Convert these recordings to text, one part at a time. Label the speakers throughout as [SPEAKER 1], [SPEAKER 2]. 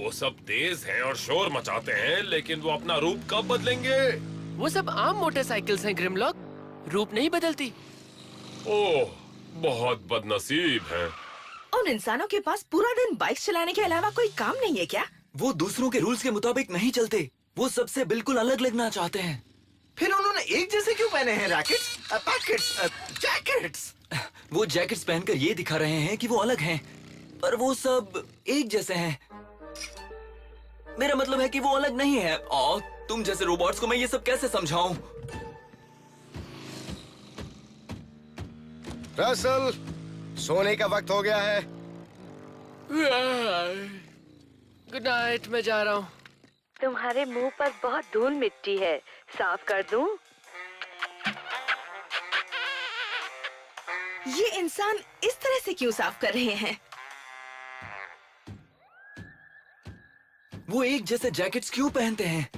[SPEAKER 1] वो सब तेज हैं और शोर मचाते हैं, लेकिन वो अपना रूप कब बदलेंगे?
[SPEAKER 2] वो सब आम मोटरसाइकिल्स हैं ग्रिमलॉक, रूप नहीं बदलती।
[SPEAKER 1] ओह, बहुत बदनसीब हैं।
[SPEAKER 3] उन इंसानों के पास पूरा दिन बाइक चलाने के अलावा कोई काम नहीं है क्या?
[SPEAKER 4] वो दूसरों के रूल्स के मुताबिक नहीं चलते, वो सबसे बिल्कुल अलग लगना चाहते हैं।
[SPEAKER 5] फिर उन्होंने एक जैसे क्यों पहने हैं रैकेट्स, पैकेट्स, जैकेट्स?
[SPEAKER 4] वो जैकेट्स पहनकर ये दिखा रहे हैं कि वो अलग हैं, पर वो सब एक जैसे हैं। मेरा मतलब है कि वो अलग नहीं है। और तुम जैसे रोबोट्स को मैं ये सब कैसे समझाऊं?
[SPEAKER 6] रसल, सोने का वक्त हो गया है।
[SPEAKER 2] गुड नाइट, मैं जा रहा हूँ।
[SPEAKER 7] तुम्हारे मुंह पर बहुत धूल मिट्टी है, साफ कर दूं?
[SPEAKER 3] ये इंसान इस तरह से क्यों साफ कर रहे हैं?
[SPEAKER 4] वो एक जैसे जैकेट्स क्यों पहनते हैं?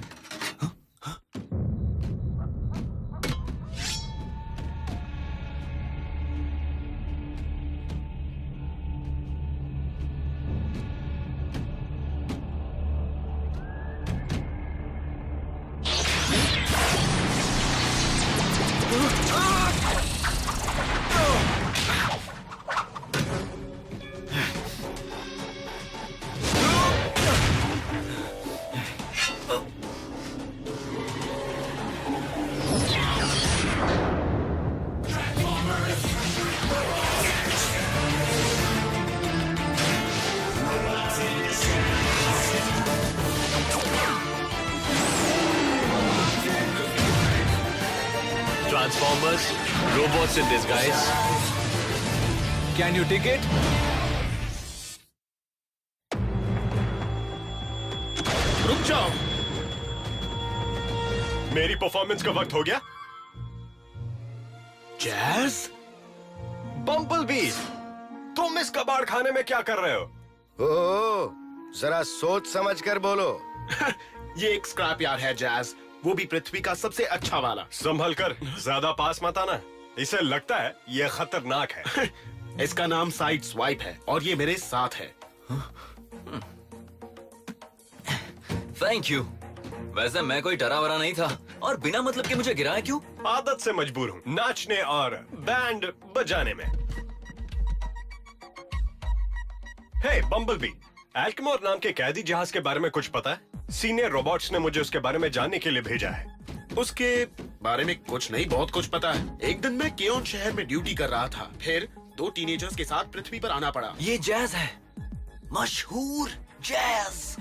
[SPEAKER 8] Transformers, robots in disguise. Can you take it?
[SPEAKER 1] रुक जाओ, मेरी परफॉर्मेंस का वक्त हो गया।
[SPEAKER 5] जैज? बम्बलबी, तुम इस कबाड़ खाने में क्या कर रहे हो?
[SPEAKER 6] ओह, जरा सोच समझ कर बोलो।
[SPEAKER 5] ये एक स्क्रैप यार्ड है जैज, वो भी पृथ्वी का सबसे अच्छा वाला।
[SPEAKER 1] संभल कर, ज्यादा पास मत आना। इसे लगता है ये खतरनाक है।
[SPEAKER 5] इसका नाम साइड स्वाइप है और ये मेरे साथ है।
[SPEAKER 4] Thank you. वैसे मैं कोई डरा वरा नहीं था, और बिना मतलब के मुझे गिराया क्यों?
[SPEAKER 1] आदत से मजबूर हूँ, नाचने और बैंड बजाने में। हे बम्बलबी, एल्कमोर नाम के कैदी जहाज के बारे में कुछ पता है? सीनियर रोबोट्स ने मुझे उसके बारे में जानने के लिए भेजा है।
[SPEAKER 5] उसके बारे में कुछ नहीं, बहुत कुछ पता है। एक दिन मैं केओन शहर में ड्यूटी कर रहा था, फिर 2 टीनेजर्स के साथ पृथ्वी पर आना पड़ा।
[SPEAKER 4] ये जैज है, मशहूर जैज।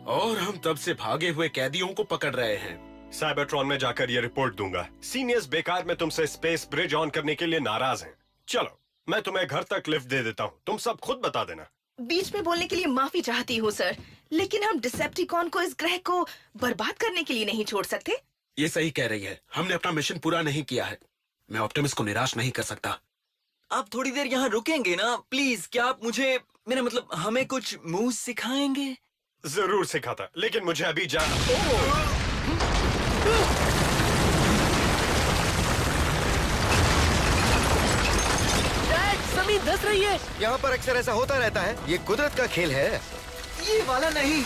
[SPEAKER 5] और हम तब से भागे हुए कैदियों को पकड़ रहे हैं।
[SPEAKER 1] साइबरट्रॉन में जाकर ये रिपोर्ट दूंगा। सीनियर्स बेकार में तुमसे स्पेस ब्रिज ऑन करने के लिए नाराज हैं। चलो, मैं तुम्हें घर तक लिफ्ट दे देता हूँ, तुम सब खुद बता देना।
[SPEAKER 3] बीच में बोलने के लिए माफी चाहती हूँ सर, लेकिन हम डिसेप्टिकॉन को इस ग्रह को बर्बाद करने के लिए नहीं छोड़ सकते।
[SPEAKER 5] ये सही कह रही है, हमने अपना मिशन पूरा नहीं किया है। मैं ऑप्टिमस को निराश नहीं कर सकता।
[SPEAKER 4] आप थोड़ी देर यहाँ रुकेंगे ना प्लीज? क्या आप मुझे, मेरा मतलब हमें कुछ मूव सिखाएंगे?
[SPEAKER 1] जरूर सिखाता, लेकिन मुझे अभी जाना।
[SPEAKER 2] जमीन धंस रही है।
[SPEAKER 6] यहाँ पर अक्सर ऐसा होता रहता है, ये कुदरत का खेल है।
[SPEAKER 5] ये वाला नहीं।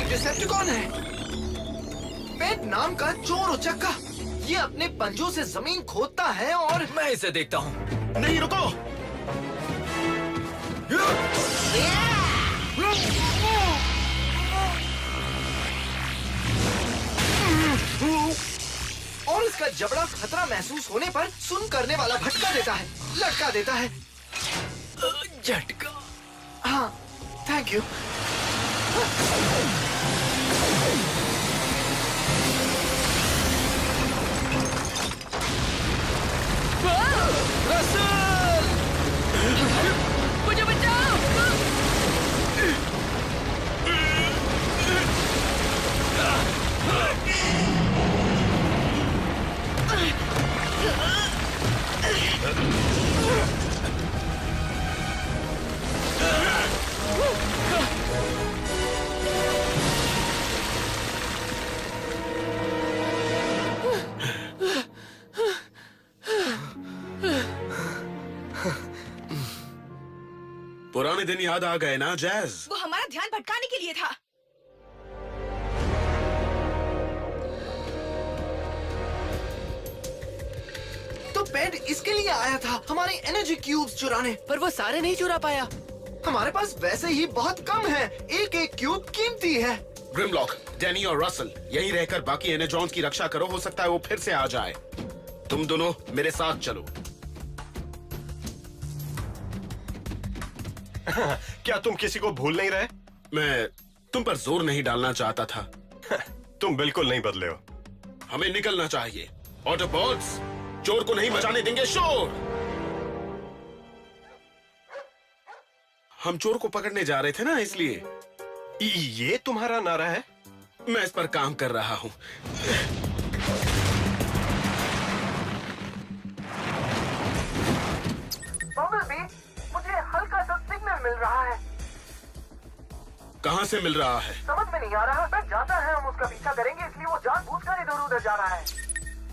[SPEAKER 5] डिसेप्टिकॉन है, पेट नाम का चोर उचक्का। ये अपने पंजों से जमीन खोदता है और
[SPEAKER 4] मैं इसे देखता हूँ।
[SPEAKER 5] नहीं, रुको। और इसका जबड़ा खतरा महसूस होने पर सुन करने वाला भटका देता है, लटका देता है।
[SPEAKER 4] झटका।
[SPEAKER 5] हाँ, थैंक यू।
[SPEAKER 2] रसल! मुझे बचाओ!
[SPEAKER 5] पुराने दिन याद आ गए ना जैज?
[SPEAKER 3] वो हमारा ध्यान भटकाने के लिए था।
[SPEAKER 9] तो पेंट इसके लिए आया था, हमारे एनर्जी क्यूब्स चुराने।
[SPEAKER 2] पर वो सारे नहीं चुरा पाया।
[SPEAKER 9] हमारे पास वैसे ही बहुत कम है, एक एक क्यूब कीमती है।
[SPEAKER 5] ग्रिमलॉक, डैनी और रसल यहीं रहकर बाकी एनर्जॉन्स की रक्षा करो, हो सकता है वो फिर से आ जाए। तुम दोनों मेरे साथ चलो।
[SPEAKER 1] क्या तुम किसी को भूल नहीं रहे?
[SPEAKER 5] मैं तुम पर जोर नहीं डालना चाहता था।
[SPEAKER 1] तुम बिल्कुल नहीं बदले हो।
[SPEAKER 5] हमें निकलना चाहिए। ऑटोबॉट्स, चोर को नहीं मचाने देंगे शोर। हम चोर को पकड़ने जा रहे थे ना, इसलिए।
[SPEAKER 1] ये तुम्हारा नारा है?
[SPEAKER 5] मैं इस पर काम कर रहा हूँ।
[SPEAKER 9] मुझे हल्का सा सिग्नल मिल रहा है।
[SPEAKER 5] कहाँ से मिल रहा है?
[SPEAKER 9] समझ में नहीं आ रहा, पर जाता है हम उसका पीछा करेंगे, इसलिए वो जानबूझकर इधर उधर जा रहा है।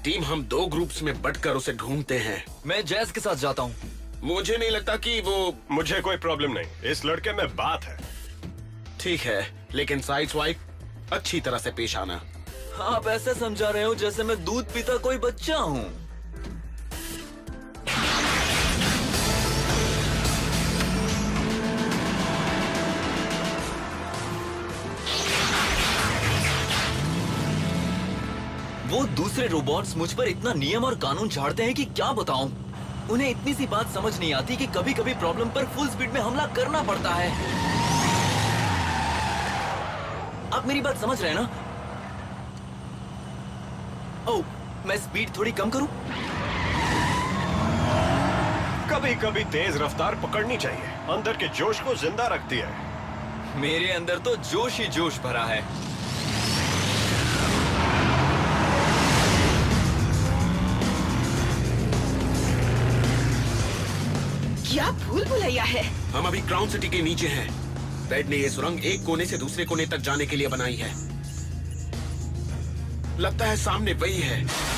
[SPEAKER 5] टीम, हम 2 ग्रुप्स में बंटकर उसे ढूंढते हैं।
[SPEAKER 4] मैं जैज के साथ जाता हूँ।
[SPEAKER 5] मुझे नहीं लगता कि वो।
[SPEAKER 1] मुझे कोई प्रॉब्लम नहीं, इस लड़के में बात है।
[SPEAKER 5] ठीक है, लेकिन साइड स्वाइप अच्छी तरह से पेश आना।
[SPEAKER 4] आप ऐसे समझा रहे हो जैसे मैं दूध पीता कोई बच्चा हूँ। वो दूसरे रोबोट्स मुझ पर इतना नियम और कानून झाड़ते हैं कि क्या बताऊं। उन्हें इतनी सी बात समझ नहीं आती कि कभी कभी प्रॉब्लम पर फुल स्पीड में हमला करना पड़ता है। आप मेरी बात समझ रहे हैं ना? ओह, मैं स्पीड थोड़ी कम करूं?
[SPEAKER 1] कभी कभी तेज रफ्तार पकड़नी चाहिए, अंदर के जोश को जिंदा रखती है।
[SPEAKER 4] मेरे अंदर तो जोश ही जोश भरा है।
[SPEAKER 3] क्या भूल भुलैया है?
[SPEAKER 5] हम अभी क्राउन सिटी के नीचे हैं। बेड ने ये सुरंग एक कोने से दूसरे कोने तक जाने के लिए बनाई है। लगता है सामने वही है।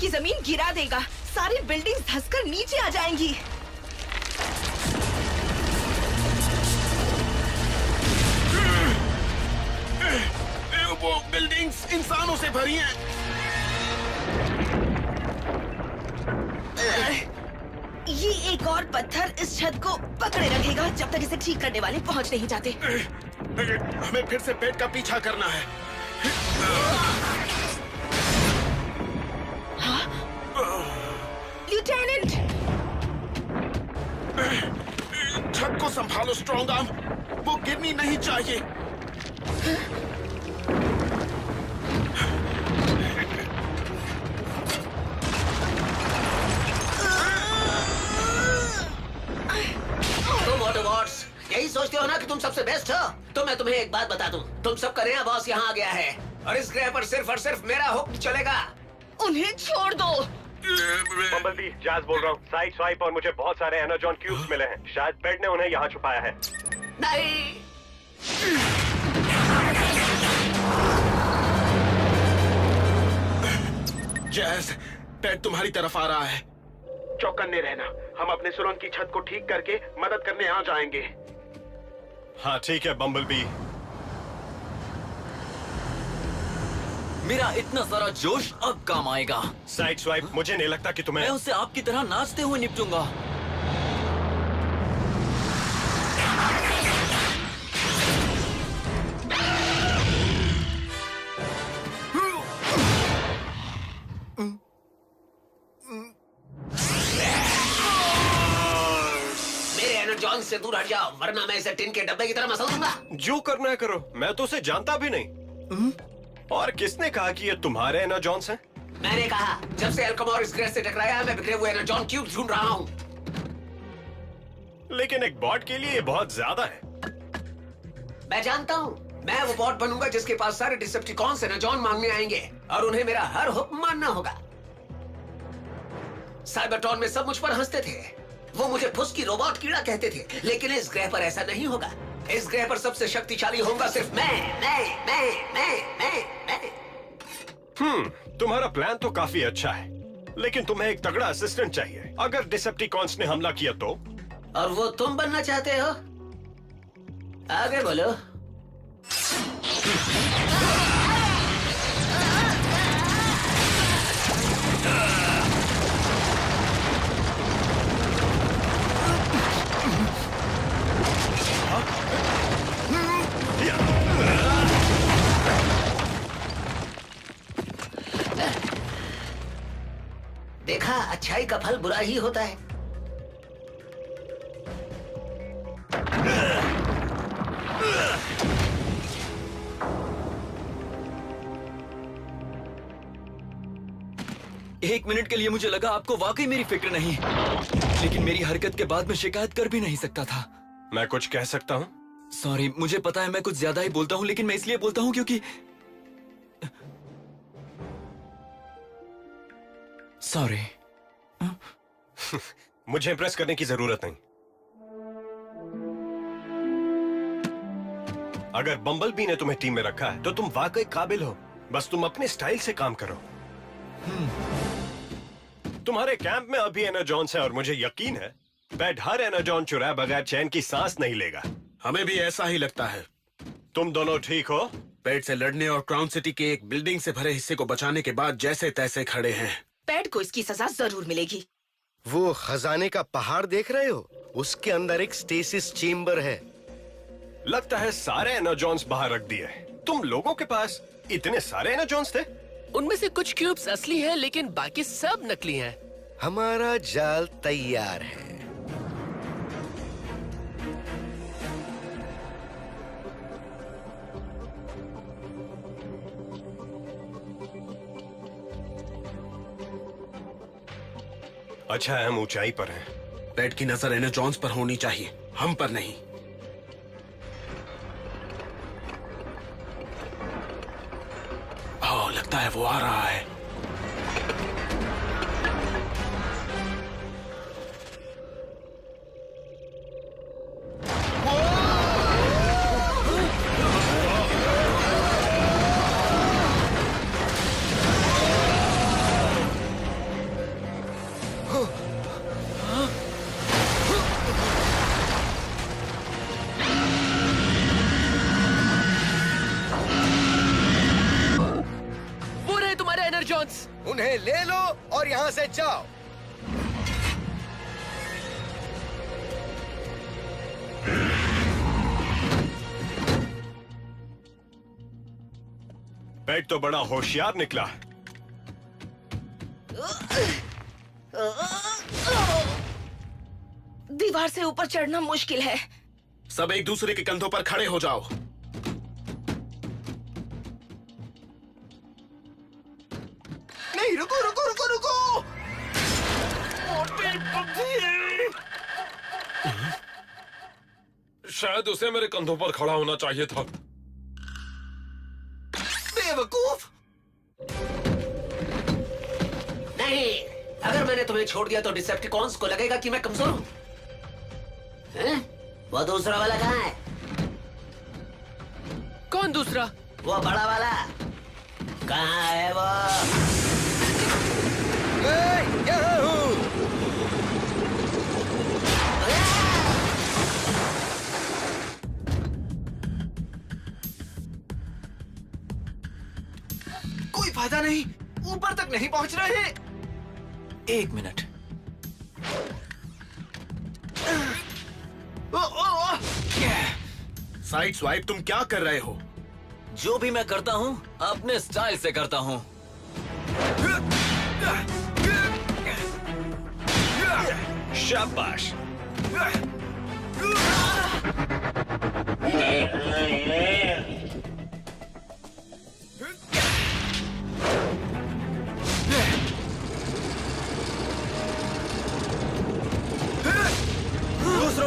[SPEAKER 3] की जमीन गिरा देगा, सारी बिल्डिंग्स धंसकर नीचे आ जाएंगी।
[SPEAKER 5] वो बिल्डिंग्स इंसानों से भरी हैं।
[SPEAKER 3] ये एक और पत्थर इस छत को पकड़े रखेगा जब तक इसे ठीक करने वाले पहुंच नहीं जाते।
[SPEAKER 5] हमें फिर से पेट का पीछा करना है।
[SPEAKER 3] लिeutenant!
[SPEAKER 5] छत को संभालो स्ट्रॉन्ग आर्म, वो गिरनी नहीं चाहिए।
[SPEAKER 10] तुम ऑटोबॉट्स यही सोचते हो ना कि तुम सबसे बेस्ट हो? तो मैं तुम्हें एक बात बता दूं, तुम सबका नया बॉस यहाँ आ गया है और इस ग्रह पर सिर्फ और सिर्फ मेरा हुक्म चलेगा।
[SPEAKER 3] उन्हें छोड़ दो।
[SPEAKER 1] बम्बलबी, जैज बोल रहा हूँ। साइड स्वाइप और मुझे बहुत सारे एनर्जॉन क्यूब्स मिले हैं। शायद बेड ने उन्हें यहाँ छुपाया है।
[SPEAKER 10] नहीं,
[SPEAKER 5] जैज, पेट तुम्हारी तरफ आ रहा है। चौकन्ने रहना, हम अपने सुरंग की छत को ठीक करके मदद करने आ जाएंगे।
[SPEAKER 1] हाँ ठीक है बम्बलबी।
[SPEAKER 4] मेरा इतना सारा जोश अब काम आएगा।
[SPEAKER 1] साइड स्वाइप, मुझे नहीं लगता कि
[SPEAKER 4] मैं
[SPEAKER 1] तुम्हें।
[SPEAKER 4] उससे आपकी तरह नाचते हुए निपटूंगा।
[SPEAKER 10] मेरे एनर्जॉन से दूर हट जाओ वरना मैं इसे टिन के डब्बे की तरह मसल दूंगा।
[SPEAKER 1] जो करना है करो, मैं तो उसे जानता भी नहीं। और किसने कहा कि ये तुम्हारे एनर्जॉन्स हैं?
[SPEAKER 10] मैंने कहा जब से एल्कोमोर इस ग्रह से टकराया मैं बिखरे हुए एनर्जॉन क्यूब ढूंढ रहा हूँ।
[SPEAKER 1] लेकिन एक बॉट के लिए ये बहुत ज्यादा है।
[SPEAKER 10] मैं जानता हूँ, मैं वो बॉट बनूंगा जिसके पास सारे डिसेप्टिकॉन्स एनर्जॉन मांगने आएंगे और उन्हें मेरा हर हुक्म मानना होगा। साइबरट्रॉन में सब मुझ पर हंसते थे, वो मुझे फुस की रोबोट कीड़ा कहते थे, लेकिन इस ग्रह पर ऐसा नहीं होगा। इस ग्रह पर सबसे शक्तिशाली होगा सिर्फ मैं।
[SPEAKER 1] तुम्हारा प्लान तो काफी अच्छा है, लेकिन तुम्हें एक तगड़ा असिस्टेंट चाहिए। अगर डिसेप्टिकॉन्स ने हमला किया तो?
[SPEAKER 10] और वो तुम बनना चाहते हो? आगे बोलो। देखा, अच्छाई का फल बुरा ही होता है।
[SPEAKER 4] एक मिनट के लिए मुझे लगा आपको वाकई मेरी फिक्र नहीं, लेकिन मेरी हरकत के बाद मैं शिकायत कर भी नहीं सकता था।
[SPEAKER 1] मैं कुछ कह सकता हूँ?
[SPEAKER 4] सॉरी, मुझे पता है मैं कुछ ज्यादा ही बोलता हूँ, लेकिन मैं इसलिए बोलता हूँ क्योंकि सॉरी।
[SPEAKER 1] मुझे इम्प्रेस करने की जरूरत नहीं। अगर बम्बलबी ने तुम्हें टीम में रखा है तो तुम वाकई काबिल हो। बस तुम अपने स्टाइल से काम करो। तुम्हारे कैंप में अभी एनर्जॉन्स है और मुझे यकीन है पैट हर एनर्जॉन चुराए बगैर चैन की सांस नहीं लेगा।
[SPEAKER 5] हमें भी ऐसा ही लगता है।
[SPEAKER 1] तुम दोनों ठीक हो?
[SPEAKER 5] पैट से लड़ने और क्राउन सिटी के एक बिल्डिंग से भरे हिस्से को बचाने के बाद जैसे तैसे खड़े हैं।
[SPEAKER 3] पैट को इसकी सजा जरूर मिलेगी।
[SPEAKER 6] वो खजाने का पहाड़ देख रहे हो? उसके अंदर एक स्टेसिस चेम्बर है।
[SPEAKER 1] लगता है सारे एनर्जॉन्स बाहर रख दिए। तुम लोगों के पास इतने सारे एनर्जॉन्स थे?
[SPEAKER 2] उनमें से कुछ क्यूब्स असली हैं, लेकिन बाकी सब नकली हैं।
[SPEAKER 6] हमारा जाल तैयार है।
[SPEAKER 1] अच्छा है हम ऊंचाई पर हैं।
[SPEAKER 5] पैट की नजर एनर्जॉन्स पर होनी चाहिए, हम पर नहीं। लगता है वो आ रहा है।
[SPEAKER 6] उन्हें ले लो और यहाँ से जाओ।
[SPEAKER 1] पैट तो बड़ा होशियार निकला।
[SPEAKER 3] दीवार से ऊपर चढ़ना मुश्किल है।
[SPEAKER 5] सब एक दूसरे के कंधों पर खड़े हो जाओ।
[SPEAKER 9] नहीं, रुको रुको रुको रुको।
[SPEAKER 11] शायद उसे मेरे कंधों पर खड़ा होना चाहिए था।
[SPEAKER 9] बेवकूफ।
[SPEAKER 10] नहीं, अगर मैंने तुम्हें छोड़ दिया तो डिसेप्टिकॉन्स को लगेगा कि मैं कमजोर हूँ। वो दूसरा वाला कहाँ है?
[SPEAKER 2] कौन दूसरा?
[SPEAKER 10] वो बड़ा वाला कहाँ है? वो
[SPEAKER 6] मैं यहाँ हूँ।
[SPEAKER 9] कोई फायदा नहीं, ऊपर तक नहीं पहुंच रहे।
[SPEAKER 4] एक मिनट।
[SPEAKER 5] साइड स्वाइप, तुम क्या कर रहे हो?
[SPEAKER 4] जो भी मैं करता हूँ अपने स्टाइल से करता हूँ।
[SPEAKER 1] शाबाश।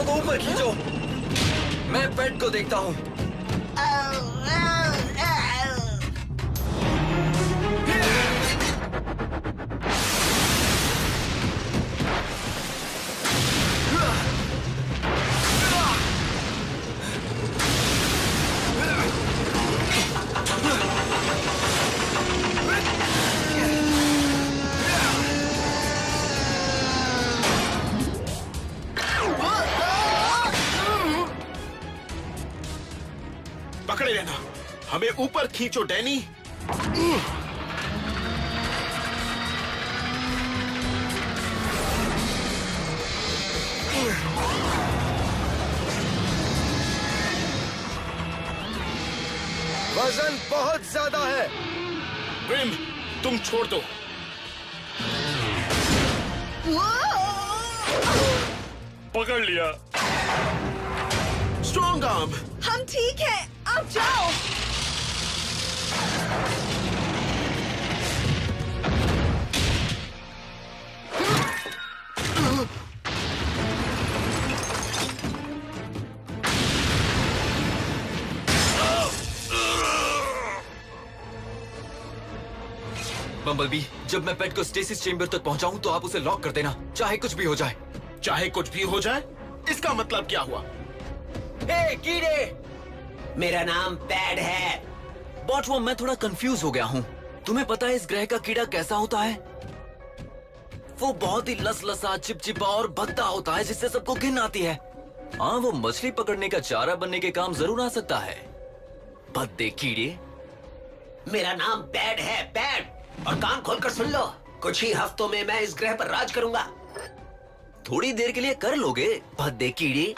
[SPEAKER 4] को ऊपर खींचो। मैं पेट को देखता हूँ।
[SPEAKER 5] पकड़े रहना, हमें ऊपर खींचो डैनी।
[SPEAKER 6] वजन बहुत ज्यादा है।
[SPEAKER 5] ग्रिम, तुम छोड़ दो।
[SPEAKER 11] पकड़ लिया।
[SPEAKER 5] Strong arm.
[SPEAKER 3] हम ठीक है, आप जाओ।
[SPEAKER 4] बम्बलबी, जब मैं पेट को स्टेसिस चेंबर तक पहुंचाऊं तो आप उसे लॉक कर देना, चाहे कुछ भी हो जाए।
[SPEAKER 5] चाहे कुछ भी हो जाए? इसका मतलब क्या हुआ?
[SPEAKER 4] हे कीड़े!
[SPEAKER 10] मेरा नाम पैड है।
[SPEAKER 4] बॉटवॉर्म, मैं थोड़ा कंफ्यूज हो गया हूँ। तुम्हें पता है इस ग्रह का कीड़ा कैसा होता है? वो बहुत ही लसलसा, चिपचिपा और भद्दा होता है, जिससे सबको घिन आती है। हाँ, वो मछली पकड़ने का चारा बनने के काम जरूर आ सकता है। भद्दे कीड़े।
[SPEAKER 10] मेरा नाम पैड है, पैड। और कान खोलकर सुन लो, कुछ ही हफ्तों में मैं इस ग्रह पर राज करूंगा।
[SPEAKER 4] थोड़ी देर के लिए कर लोगे, भद्दे कीड़े,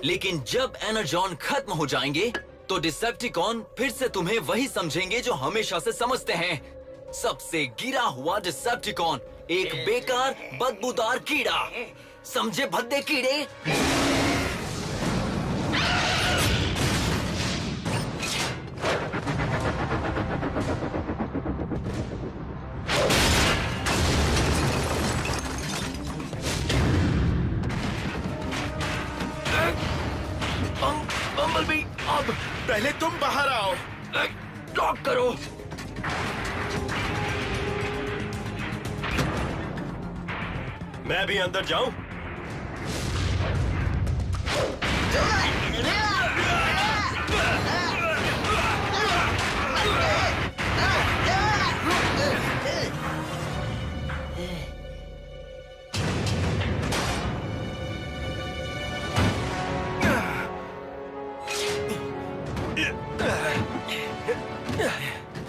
[SPEAKER 4] लेकिन जब एनर्जॉन खत्म हो जाएंगे तो डिसेप्टिकॉन फिर से तुम्हें वही समझेंगे जो हमेशा से समझते हैं। सबसे गिरा हुआ डिसेप्टिकॉन, एक बेकार बदबूदार कीड़ा। समझे भद्दे कीड़े? बम्बलबी, अब
[SPEAKER 5] पहले तुम बाहर आओ।
[SPEAKER 4] लॉक करो।
[SPEAKER 1] मैं भी अंदर जाऊं?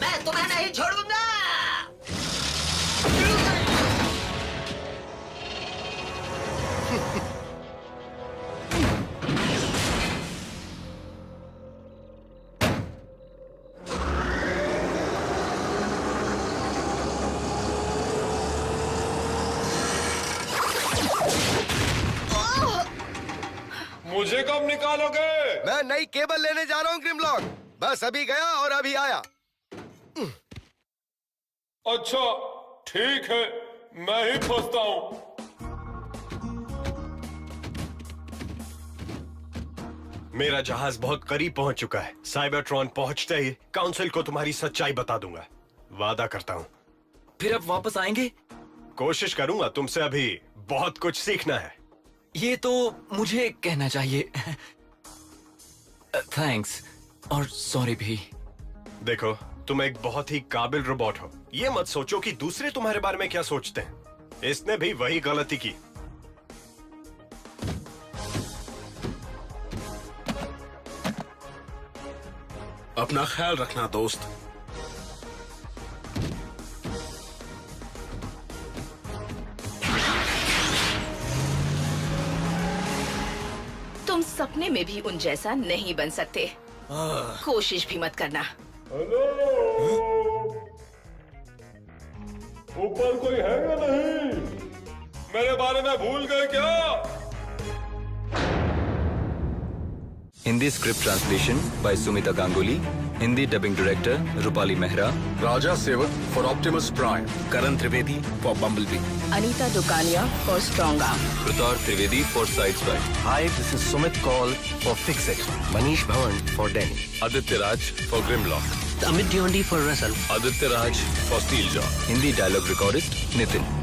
[SPEAKER 10] मैं तुम्हें नहीं छोड़ूंगा।
[SPEAKER 11] मुझे कब निकालोगे?
[SPEAKER 6] मैं नई केबल लेने जा रहा हूँ ग्रिमलॉक। बस अभी गया और अभी आया।
[SPEAKER 11] अच्छा, ठीक है, मैं ही फंसता हूँ।
[SPEAKER 1] मेरा जहाज बहुत करीब पहुंच चुका है। साइबरट्रॉन पहुंचते ही काउंसिल को तुम्हारी सच्चाई बता दूंगा, वादा करता हूँ।
[SPEAKER 4] फिर अब वापस आएंगे?
[SPEAKER 1] कोशिश करूंगा। तुमसे अभी बहुत कुछ सीखना है।
[SPEAKER 4] ये तो मुझे कहना चाहिए। थैंक्स और सॉरी भी।
[SPEAKER 1] देखो, तुम एक बहुत ही काबिल रोबोट हो। ये मत सोचो कि दूसरे तुम्हारे बारे में क्या सोचते हैं। इसने भी वही गलती की।
[SPEAKER 5] अपना ख्याल रखना दोस्त।
[SPEAKER 3] तुम सपने में भी उन जैसा नहीं बन सकते। कोशिश भी मत करना।
[SPEAKER 11] हेलो, ऊपर कोई है या नहीं? मेरे बारे में भूल गए क्या?
[SPEAKER 4] Hindi script translation by Sumita Ganguly, Hindi dubbing director Rupali Mehra,
[SPEAKER 11] Raja Sevak for Optimus Prime,
[SPEAKER 5] Karan Trivedi for Bumblebee,
[SPEAKER 3] Anita Dukania for Strongarm,
[SPEAKER 4] Pratar Trivedi for Sideswipe,
[SPEAKER 6] Hi, this is Sumit Kaul for Fix It. Manish Bhawan for Danny.
[SPEAKER 8] Aditya Raj for Grimlock,
[SPEAKER 2] Amit Dhiyondi for Russell,
[SPEAKER 8] Aditya Raj for Steeljaw,
[SPEAKER 4] Hindi dialogue recordist Nitin.